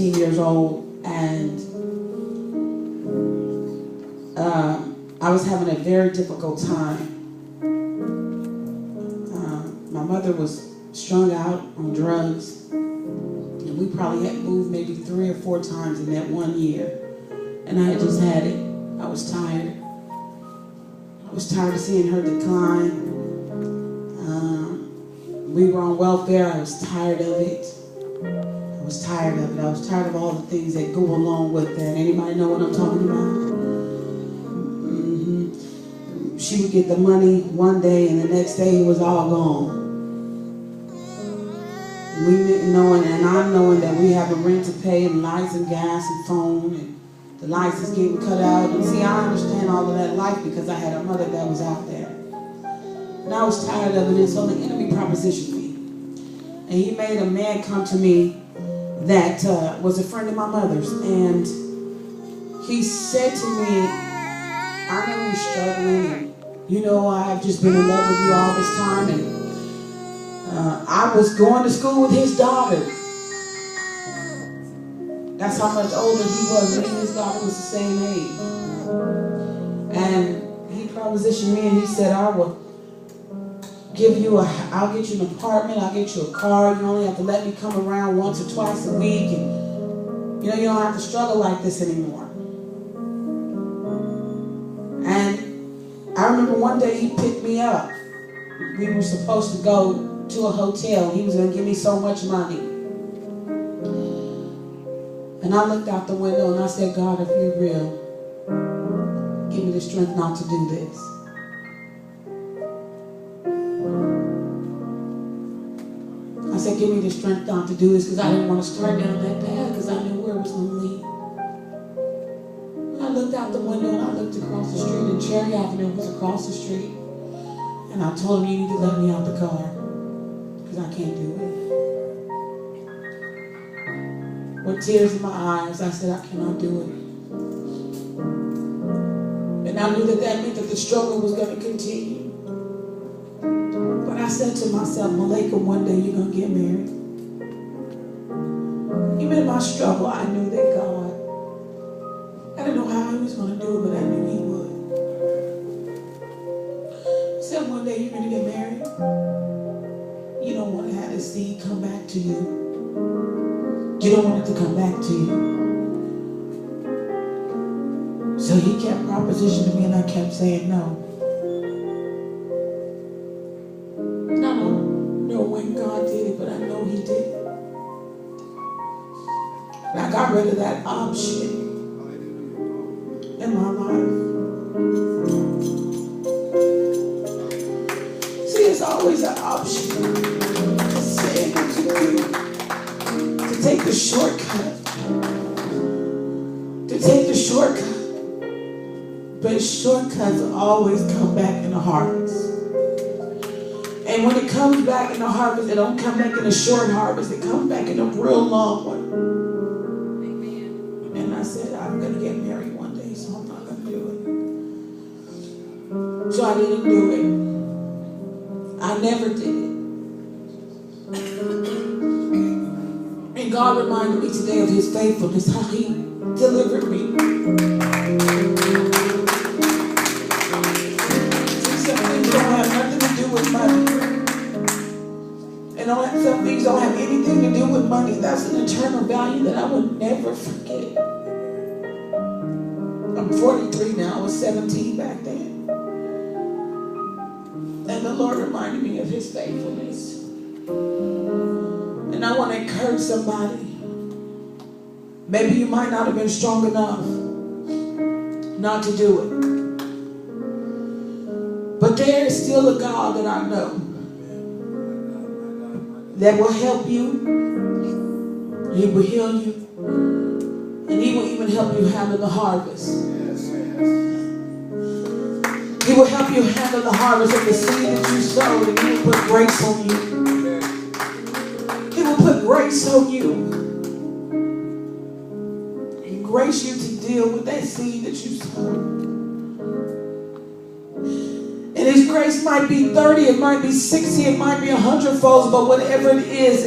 17 years old, and I was having a very difficult time. My mother was strung out on drugs, and we probably had moved maybe 3 or 4 times in that 1 year. And I had just had it. I was tired. I was tired of seeing her decline. We were on welfare. I was tired of it. I was tired of it. I was tired of all the things that go along with that. Anybody know what I'm talking about? She would get the money one day, and the next day it was all gone. We didn't know it, and I'm knowing that we have a rent to pay, and lights and gas and phone, and the lights is getting cut out. And see, I understand all of that life because I had a mother that was out there. And I was tired of it, and so the enemy propositioned me. And he made a man come to me that was a friend of my mother's. And he said to me, I know you're struggling, and you know I've just been in love with you all this time. And I was going to school with his daughter. That's how much older he was. Me and his daughter was the same age. And he propositioned me and he said, I'll get you an apartment, I'll get you a car. You only have to let me come around once or twice a week. And you know, you don't have to struggle like this anymore. And I remember one day he picked me up. We were supposed to go to a hotel. He was going to give me so much money. And I looked out the window and I said, God, if you're real, give me the strength not to do this. I said, give me the strength not to do this, because I didn't want to start down that path, because I knew where it was going to lead. I looked out the window and I looked across the street, and Cherry Avenue was across the street. And I told him, you need to let me out the car, because I can't do it. With tears in my eyes, I said, I cannot do it. And I knew that meant that the struggle was going to continue. But I said to myself, Malaika, one day you're going to get married. Even in my struggle, I knew that God, I didn't know how he was going to do it, but I knew he would. He said, one day you're going to get married. You don't want to have this seed come back to you. You don't want it to come back to you. So he kept propositioning me, and I kept saying no. And I don't know when God did it, but I know he did it. And I got rid of that option in my life. See, it's always an option to say what to do. Take the shortcut. To take the shortcut. But shortcuts always come back in the harvest. And when it comes back in the harvest, it don't come back in a short harvest. It comes back in a real long one. Amen. And I said, I'm going to get married one day, so I'm not going to do it. So I didn't do it. I never did it. And God reminded me today of his faithfulness, how he delivered me. See, some things don't have nothing to do with money. And some things don't have anything to do with money. That's an eternal value that I will never forget. I'm 43 now. I was 17 back then. And the Lord reminded me of his faithfulness. And I want to encourage somebody. Maybe you might not have been strong enough not to do it. But there is still a God that I know that will help you. He will heal you. And he will even help you handle the harvest. He will help you handle the harvest of the seed that you sowed, and he will put grace on you. He will put grace on you and grace you to deal with that seed that you sowed. And his grace might be 30, it might be 60, it might be 100 folds, but whatever it is,